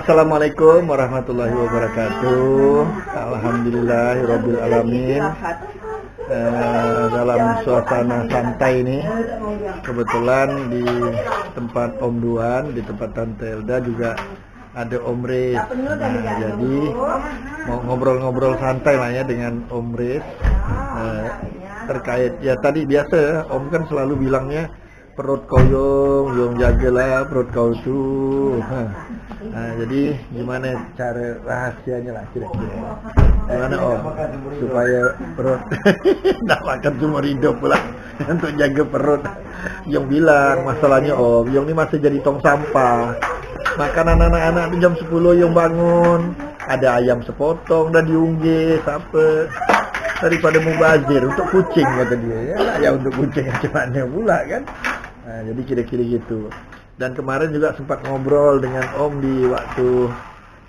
Assalamualaikum warahmatullahi wabarakatuh. Alhamdulillahirabbil alamin. Dalam suasana santai ini, kebetulan di tempat Om Duan, di tempat Tante Elda juga ada Om Riz. Jadi mau ngobrol-ngobrol santai lah ya dengan Om Riz terkait ya tadi biasa Om kan selalu bilangnya perut kau yung jagalah perut kau tuh. Jadi gimana cara rahasianya lah kira-kira? Gimana Om supaya perut nggak makan seumur hidup pula untuk jaga perut? Yang bilang masalahnya Om, yang ini masih jadi tong sampah. Makanan anak-anak jam 10 yang bangun, ada ayam sepotong dan diunggih apa daripada mubazir untuk kucing kata dia ya untuk kucing gimana pula kan. Jadi kira-kira gitu. Dan kemarin juga sempat ngobrol dengan Om di waktu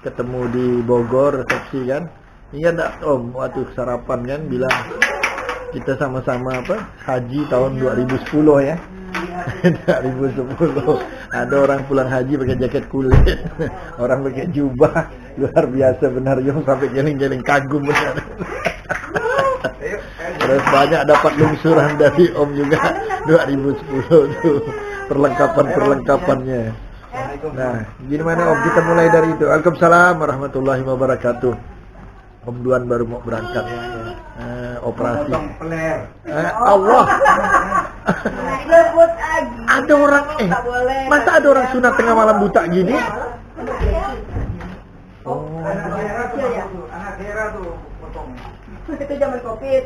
ketemu di Bogor resepsi kan. Ingat tak Om waktu sarapan kan bilang kita sama-sama haji tahun 2010 ya. 2010 ada orang pulang haji pakai jaket kulit, orang pakai jubah, luar biasa benar Yong sampai geling-geling kagum benar. Terus banyak dapat lungsuran dari Om juga 2010 tuh perlengkapannya. Nah, gimana Om kita mulai dari itu. Waalaikumsalam warahmatullahi wabarakatuh. Om Duan baru mau berangkat operasi. Allah. Ada orang masa ada orang sunat tengah malam buta gini? Oh. Anak daerah tuh potong. Itu zaman Covid.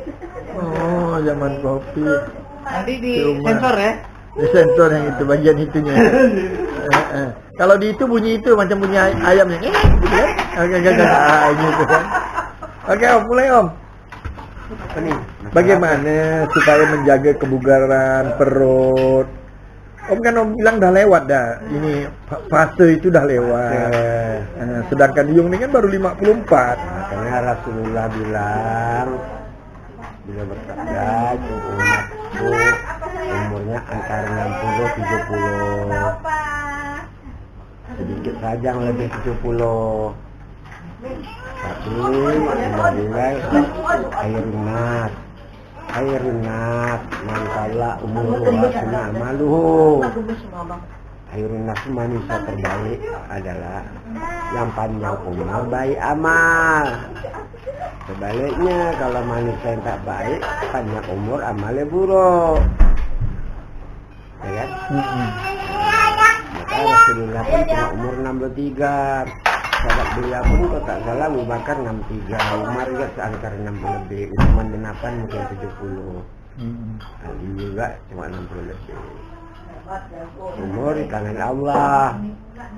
Oh, zaman Covid. Nanti di sensor ya. Di sensor yang itu bagian itunya. Kalau di itu bunyi itu macam bunyi ayamnya. Gitu kan? Ini itu kan. Oke Om, mulai Om. Bagaimana supaya menjaga kebugaran perut? Om kan Om bilang dah lewat dah. Ini fase itu dah lewat. Sedangkan Yung ini kan baru 54. Makanya Rasulullah bilang bila bersabda umatku umurnya antara 60-70. Sedikit saja yang lebih 70. Tapi bilang airunat mangkala umur wasna maluhu. Airunat manusia terbaik adalah yang panjang umur baik amal. Sebaliknya kalau manusia yang tak baik panjang umur amalnya buruk. Ya kan? Maka Rasulullah pun cuma umur 63. Sahabat beliau pun kalau tak salah Abu Bakar 63, Umar juga seangkar 60 lebih, Utsman bin Affan mungkin 70. Ali juga cuma 60 lebih. Umur di tangan Allah,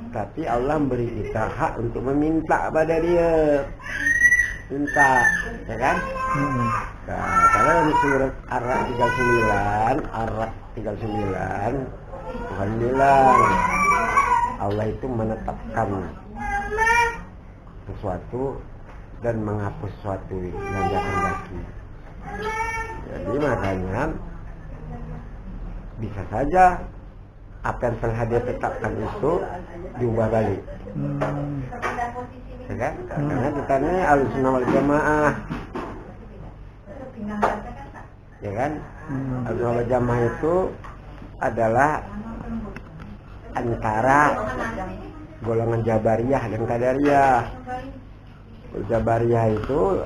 tapi Allah beri kita hak untuk meminta pada dia, minta, ya kan? Nah, karena di surat Ar-Ra'd 39, Tuhan bilang Allah itu menetapkan sesuatu dan menghapus sesuatu yang jangan lagi. Jadi makanya bisa saja apa yang telah dia tetapkan itu diubah balik. Ya kan? Karena kita ini Ahlussunnah wal Jamaah. Ya kan? Ahlussunnah wal Jamaah itu adalah antara golongan Jabariyah dan Qadariyah. Jabariyah itu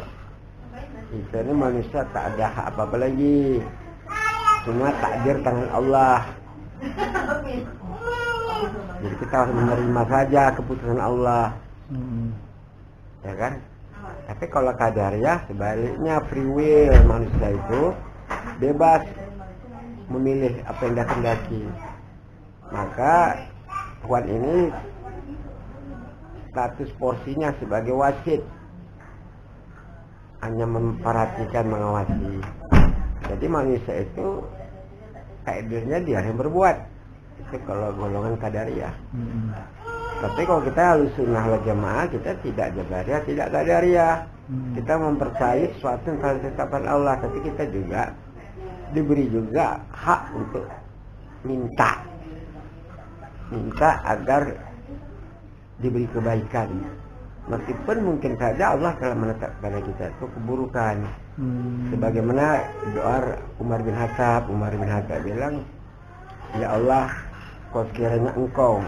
ini manusia tak ada hak apa-apa lagi, cuma takdir tangan Allah. Jadi kita harus menerima saja keputusan Allah, ya kan? Tapi kalau Qadariyah sebaliknya, free will, manusia itu bebas memilih apa yang dia kehendaki. Maka Tuhan ini status porsinya sebagai wasit, hanya memperhatikan, mengawasi. Jadi manusia itu takdirnya dia yang berbuat. Itu kalau golongan Qadariyah. Tapi kalau kita Ahlussunnah wal Jamaah, kita tidak Jabariyah, tidak Qadariyah. Kita mempercayai sesuatu yang telah ditetapkan Allah, tapi kita juga diberi juga hak untuk minta agar diberi kebaikan. Meskipun mungkin saja Allah telah menetap pada kita itu keburukan. Sebagaimana doa Umar bin Khattab bilang, ya Allah, kau sekiranya engkau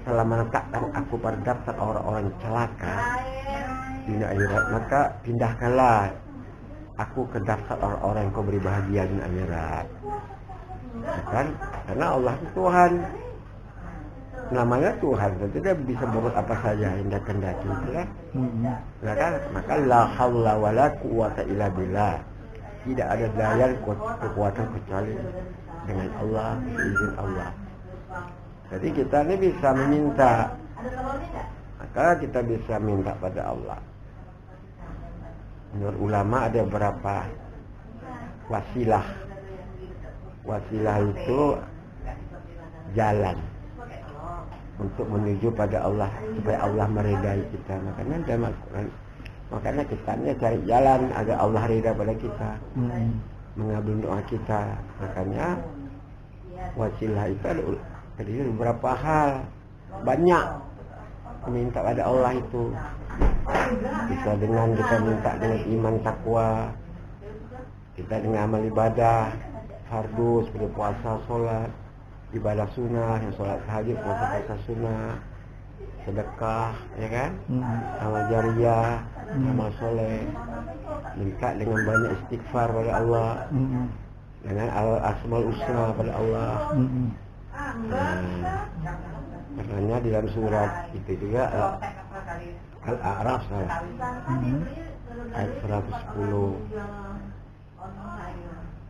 telah menetapkan aku pada daftar orang-orang celaka di dunia akhirat, maka pindahkanlah aku ke daftar orang-orang yang kau beri bahagia di dunia akhirat. Kan? Karena Allah itu Tuhan, namanya Tuhan, jadi dia bisa berbuat apa saja yang dia kehendaki, kan? Maka la haula wala quwwata illa billah. Tidak ada daya kekuatan kecuali dengan Allah, izin Allah. Jadi kita ini bisa meminta, maka kita bisa minta pada Allah. Menurut ulama ada beberapa wasilah. Wasilah itu jalan untuk menuju pada Allah supaya Allah meridai kita. Makanya kita ini cari jalan agar Allah ridha pada kita, mengabul doa kita. Makanya wasilah itu ada beberapa hal, banyak meminta pada Allah itu. Bisa dengan kita minta dengan iman takwa, kita dengan amal ibadah fardu seperti puasa, sholat, ibadah sunnah, yang sholat tahajud, puasa sunnah, sedekah, ya kan, amal jariyah, amal soleh, minta dengan banyak istighfar pada Allah, dengan asmaul husna pada Allah. Makanya di dalam surat itu juga Al-A'raf ayat 110,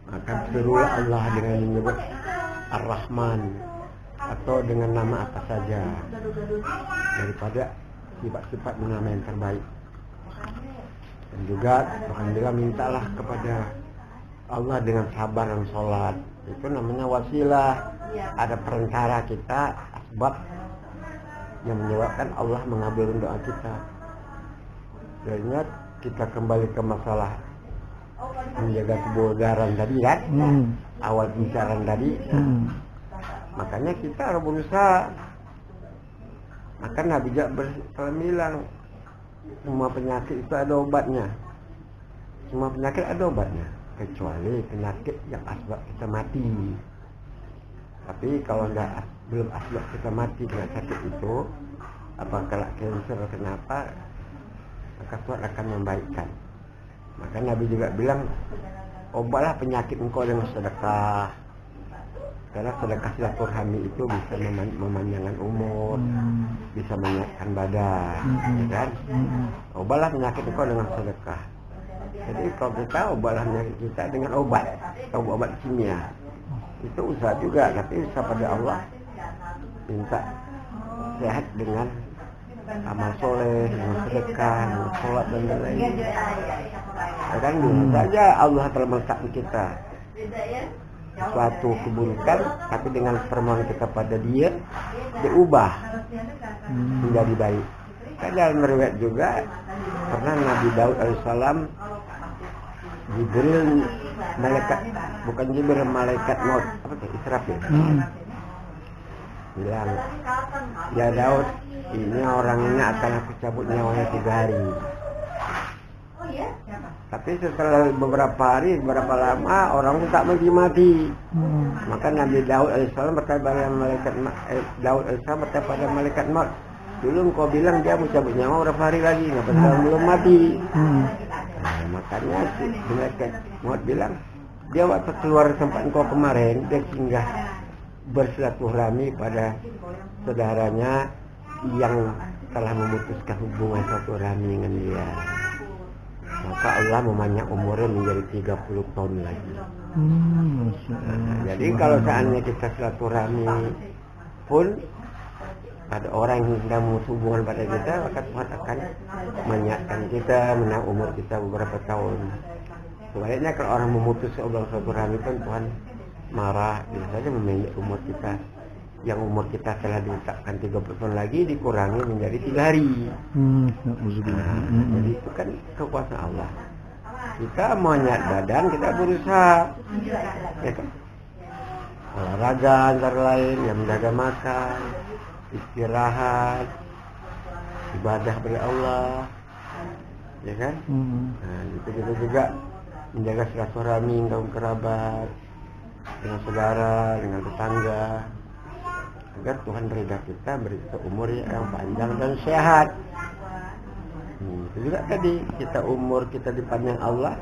maka serulah Allah dengan menyebut Ar-Rahman atau dengan nama apa saja daripada sifat-sifat nama yang terbaik. Dan juga alhamdulillah mintalah kepada Allah dengan sabar dan sholat, itu namanya wasilah. Ada perantara kita, asbab yang menyebabkan Allah mengabulkan doa kita. Jadinya kita kembali ke masalah menjaga kebugaran tadi kan, awal pembicaraan tadi. Makanya kita harus berusaha. Maka Nabi juga bilang, semua penyakit itu ada obatnya. Semua penyakit ada obatnya, kecuali penyakit yang asbab kita mati. Tapi kalau belum asbab kita mati dengan sakit itu, apakah kanker kenapa, maka Tuhan akan membaikkan. Maka Nabi juga bilang, obatlah penyakit engkau dengan sedekah. Karena sedekah silaturahmi itu bisa memanjangkan umur, bisa menyehatkan badan, ya kan? Obatlah penyakit engkau dengan sedekah. Jadi kalau kita obatlah penyakit kita dengan obat kimia, itu usaha juga, tapi usaha pada Allah. Minta sehat dengan amal soleh, dengan sedekah, dengan sholat dan lain-lain. Dan bisa saja Allah telah meletakkan kita suatu keburukan, tapi dengan permohonan kita pada Dia diubah menjadi baik. Kan dalam riwayat juga pernah Nabi Daud alaihissalam Jibril malaikat, bukan Jibril, malaikat maut, apa itu, Israfil, bilang, ya Daud, ini orang ini akan aku cabut nyawanya 3 hari. Tapi setelah beberapa hari, beberapa lama, orang itu tak mati. Maka Nabi Daud alaihissalam berkata pada malaikat maut, dulu engkau bilang dia mau cabut nyawa berapa hari lagi, ngapa sekarang belum mati? Nah, makanya malaikat maut bilang, dia waktu keluar tempat engkau kemarin, dia singgah bersilaturahmi pada saudaranya yang telah memutuskan hubungan silaturahmi dengan dia. Maka Allah memanjang umurnya menjadi 30 tahun lagi. Jadi kalau seandainya kita silaturahmi pun ada orang yang sedang memutus hubungan pada kita, maka Tuhan akan menyiapkan kita, menambah umur kita beberapa tahun. Sebaliknya kalau orang memutus hubungan silaturahmi pun Tuhan marah, bisa saja memendek umur kita. Yang umur kita telah ditetapkan 30 tahun lagi dikurangi menjadi 3 hari. Jadi itu kan kekuasaan Allah. Kita mau nyat badan, kita berusaha, ya kan? Olahraga antara lain, yang menjaga makan, istirahat, ibadah pada Allah, ya kan? Nah, itu kita juga menjaga silaturahmi kaum kerabat, dengan saudara, dengan tetangga, agar Tuhan ridha kita, beri kita umur yang panjang dan sehat. Itu juga tadi, kita umur kita dipandang Allah.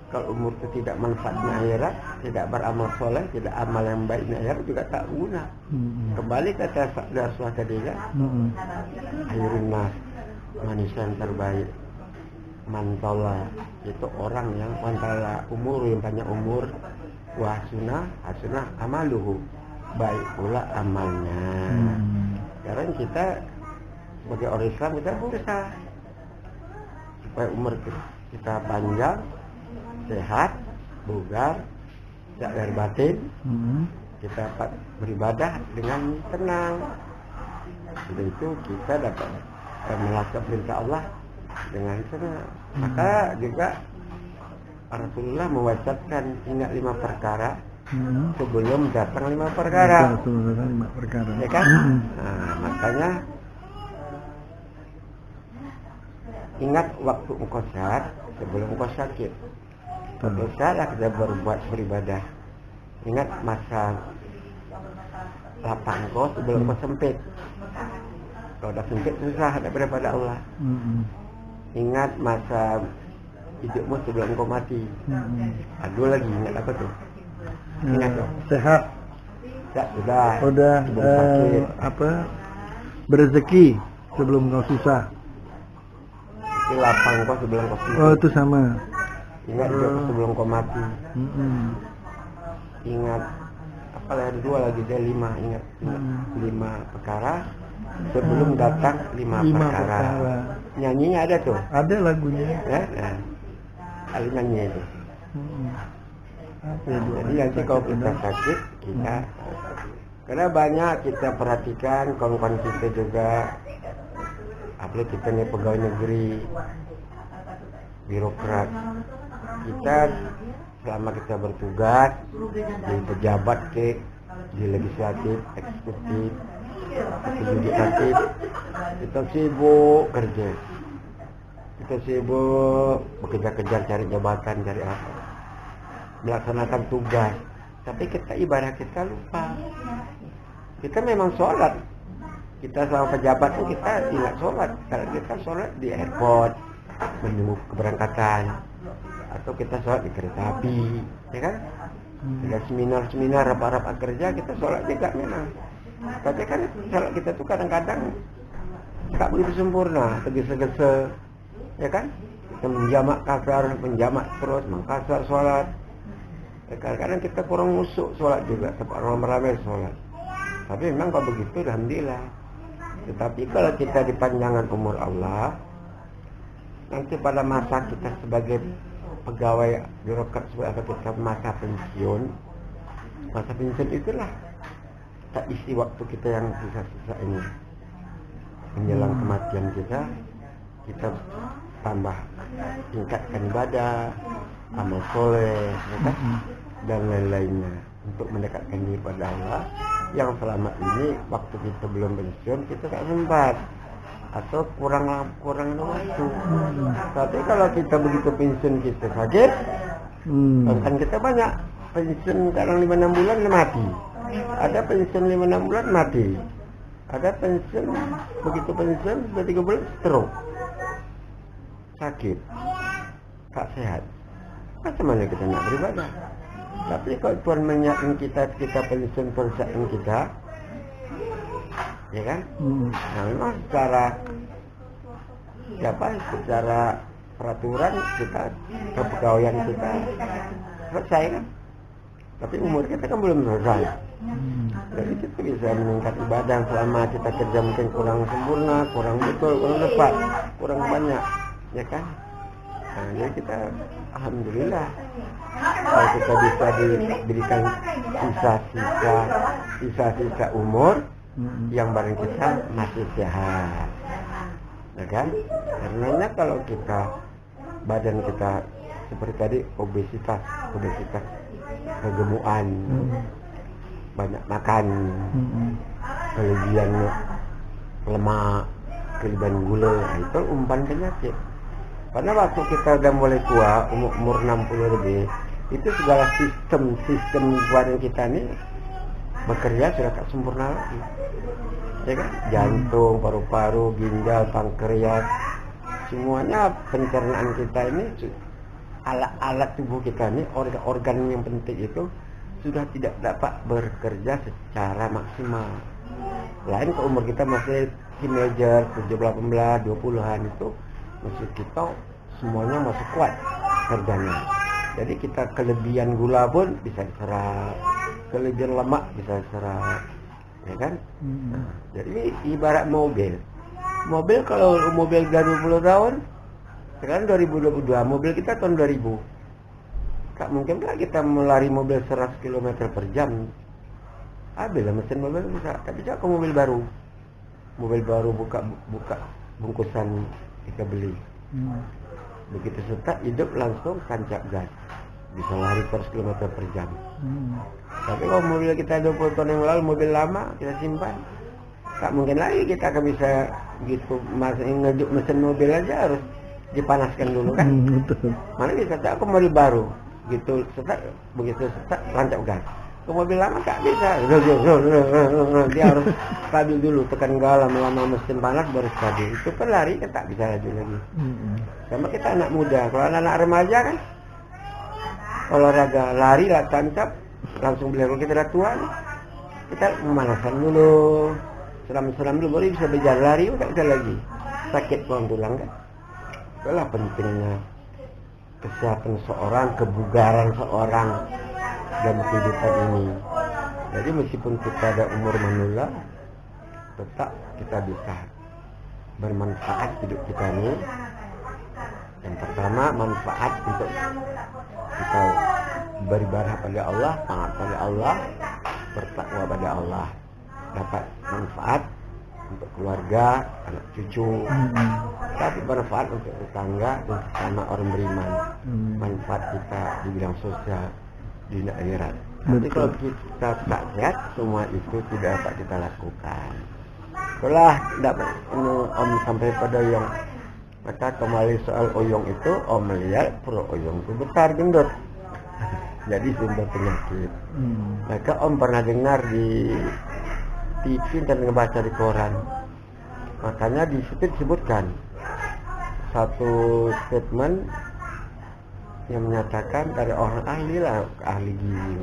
Kalau umur itu tidak manfaatnya akhirat, tidak beramal soleh, tidak amal yang baik di akhirat juga tak guna. Kembali kata Rasulullah tadi kan, akhirun nas, manusia yang terbaik, mantola, itu orang yang mantala umur, yang banyak umur, hasunah amaluhu, baik pula amalnya. Sekarang kita sebagai orang Islam kita berusaha supaya umur kita panjang, sehat, bugar, sadar batin, kita dapat beribadah dengan tenang. Jadi itu kita dapat melakukan perintah Allah dengan tenang. Maka juga Rasulullah mewajibkan ingat 5 perkara sebelum datang 5 perkara. Ya kan? Nah, makanya ingat waktu engkau sehat sebelum engkau sakit. Kalau salah kita berbuat beribadah. Ingat masa lapang kau sebelum kau sempit. Kalau dah sempit susah daripada Allah. Ingat masa hidupmu sebelum kau mati. Aduh lagi ingat apa tuh? Ingat tuh. Sehat. Sudah. Berezeki sebelum kau susah. Itu lapang kau sebelum kau sempit. Oh, itu sama. Ingat juga sebelum kau mati. Ingat apa lagi, 2 lagi, dia 5. Ingat 5 perkara sebelum datang 5 perkara. Nyanyinya ada tuh. Ada lagunya. Ya, kali nyanyi itu. Jadi nanti kalau kita sakit, kita karena banyak kita perhatikan kawan-kawan kita juga, apalagi kita nih pegawai negeri, birokrat. Kita selama kita bertugas di pejabat di legislatif, eksekutif, yudikatif, kita sibuk kerja, kita sibuk bekerja-kejar cari jabatan, cari apa, melaksanakan tugas. Tapi kita ibadah kita lupa. Kita memang sholat, kita sama pejabat itu kita tidak sholat, karena kita sholat di airport menunggu keberangkatan, atau kita sholat di kereta api, ya kan? Ada seminar-seminar, rapat-rapat kerja, kita sholat juga memang. Tapi kan sholat kita tuh kadang-kadang tak begitu sempurna, tergesa-gesa, ya kan? Kita menjamak kasar, menjamak terus, mengkasar sholat. Kadang-kadang kita kurang musuk sholat juga, tempat ramai-ramai sholat. Tapi memang kalau begitu, alhamdulillah. Tetapi kalau kita di panjangan umur Allah, nanti pada masa kita sebagai pegawai birokrat, sebagai kita masa pensiun itulah tak isi waktu kita yang sisa-sisa ini menjelang kematian kita tambah tingkatkan ibadah, amal soleh, dan lain-lainnya untuk mendekatkan diri pada Allah yang selama ini waktu kita belum pensiun kita tak sempat atau kurang waktu. Tapi kalau kita begitu pensiun kita sakit, kan kita banyak pensiun sekarang 5-6 bulan mati. Ada pensiun 5-6 bulan mati. Ada pensiun begitu pensiun sudah 3 bulan stroke, sakit, tak sehat. Macam mana kita nak beribadah? Tapi kalau Tuhan menyiapkan kita pensiun persiapan kita, ya kan? Nah memang secara peraturan kita, kepegawaian kita selesai kan? Tapi umur kita kan belum selesai. Jadi kita bisa meningkat ibadah selama kita kerja mungkin kurang sempurna, kurang betul, kurang tepat, kurang banyak, ya kan? Nah, jadi kita alhamdulillah kalau kita bisa diberikan sisa-sisa umur yang bareng kita masih sehat, ya kan? Karena kalau kita badan kita seperti tadi obesitas, kegemukan, banyak makan, kelebihan lemak, kelebihan gula. Nah, itu umpan penyakit. Karena waktu kita udah mulai tua, umur 60 lebih, itu segala sistem badan kita ini bekerja sudah tak sempurna lagi. Ya kan? Jantung, paru-paru, ginjal, pankreas, semuanya pencernaan kita ini, alat-alat tubuh kita ini, organ-organ yang penting itu sudah tidak dapat bekerja secara maksimal. Lain ke umur kita masih teenager, 17, 18, 20-an itu masih kita semuanya masih kuat kerjanya. Jadi kita kelebihan gula pun bisa diserap, kelebihan lemak bisa diserap, ya kan? Nah, jadi ibarat mobil. Mobil kalau mobil udah 20 tahun, sekarang 2022, mobil kita tahun 2000. Tak mungkin lah kita melari mobil 100 km per jam. Habis lah mesin mobil bisa. Tak bisa ke mobil baru. Mobil baru buka bungkusan kita beli. Begitu start hidup langsung tancap gas. Bisa lari 100 km per jam. Tapi kalau mobil kita 20 tahun yang lalu, mobil lama kita simpan, tak mungkin lagi kita akan bisa gitu. Ngejuk mesin mobil aja harus dipanaskan dulu kan. Mana bisa tak, aku mobil baru gitu start, begitu start tancap gas. Ke mobil lama tak bisa, dia harus stabil dulu, tekan gas lama mesin panas baru stabil. Itu kan lari kan tak bisa laju lagi. Sama kita anak muda, kalau anak remaja kan olahraga lari lah tancap langsung beli. Kalau kita udah tua nih, kita memanaskan dulu, seram dulu baru bisa berjalan. Lari tak bisa lagi, sakit tulang kan. Itulah pentingnya kesehatan seorang, kebugaran seorang dalam kehidupan ini. Jadi meskipun kita ada umur manula, tetap kita bisa bermanfaat hidup kita ini. Yang pertama, manfaat untuk kita beribadah pada Allah, taat pada Allah, bertakwa pada Allah. Dapat manfaat untuk keluarga, anak cucu, tapi bermanfaat untuk tetangga dan sesama orang beriman. Manfaat kita di bidang sosial, di akhirat. Tapi kalau kita tak sehat, semua itu tidak dapat kita lakukan. Setelah dapat Om sampai pada Oyong, maka kembali soal Oyong itu, Om melihat perut Oyong itu besar gendut, jadi sumber penyakit. Maka Om pernah dengar di TV dan ngebaca di koran, makanya di situ disebutkan satu statement yang menyatakan dari orang ahli lah, ahli gizi,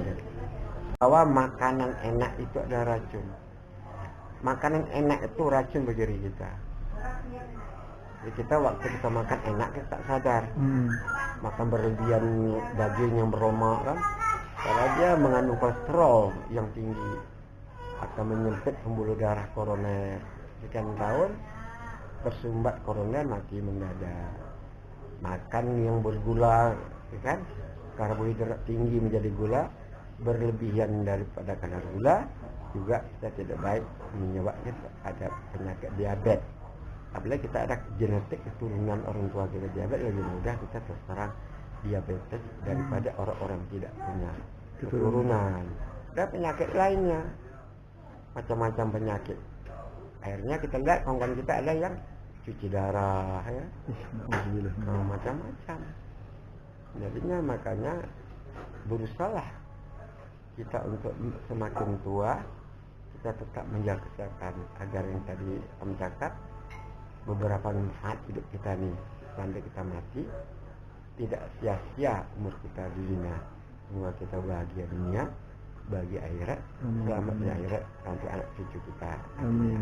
bahwa makanan enak itu ada racun. Makanan enak itu racun bagi diri kita. Jadi kita waktu kita makan enak kita tak sadar. Makan berlebihan daging yang berlemak kan, karena dia mengandung kolesterol yang tinggi, akan menyempit pembuluh darah koroner. Sekian tahun tersumbat koroner, mati mendadak. Makan yang bergula, kan, karbohidrat tinggi menjadi gula, berlebihan daripada kadar gula juga kita tidak baik, menyebabkan ada penyakit diabetes. Apalagi kita ada genetik keturunan orang tua kita diabetes, lebih mudah kita terserang diabetes daripada orang-orang tidak punya keturunan. Dan penyakit lainnya, macam-macam penyakit. Akhirnya kita lihat kawan-kawan kita ada yang cuci darah, ya, macam-macam. Jadinya makanya berusahalah kita untuk semakin tua kita tetap menjaga kesehatan, agar yang tadi Om cakap, beberapa manfaat hidup kita nih sampai kita mati tidak sia-sia umur kita di dunia. Semua kita bahagia dunia, bagi akhirat, selamat di akhirat sampai anak cucu kita. Amin.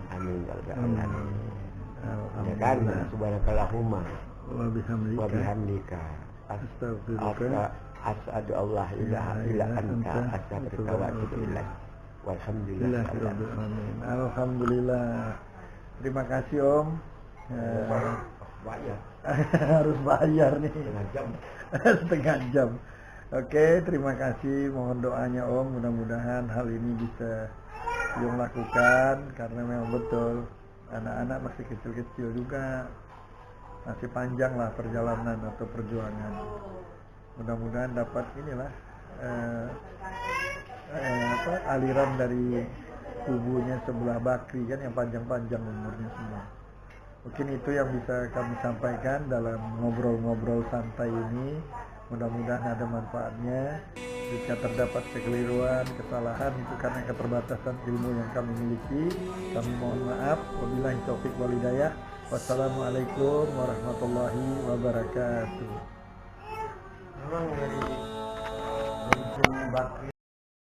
Amin ya rabbal alamin. Ya kan, subhanakallahumma Wa bihamdika astaghfiruka asyhadu Allah ilaha illa anta astaghfiruka wa atubu ilaik. Walhamdulillah. Alhamdulillah. Terima kasih Om. Bayar. Harus bayar nih. Setengah Setengah jam. jam. Oke, terima kasih. Mohon doanya Om. Mudah-mudahan hal ini bisa Om lakukan, karena memang betul anak-anak masih kecil-kecil juga, masih panjang lah perjalanan atau perjuangan. Mudah-mudahan dapat inilah aliran dari tubuhnya sebelah bakri kan, yang panjang-panjang umurnya semua. Mungkin itu yang bisa kami sampaikan dalam ngobrol-ngobrol santai ini. Mudah-mudahan ada manfaatnya. Jika terdapat kekeliruan, kesalahan, itu karena keterbatasan ilmu yang kami miliki. Kami mohon maaf. Wabillahi taufiq wal hidayah. Wassalamualaikum warahmatullahi wabarakatuh. Memang dari Bakri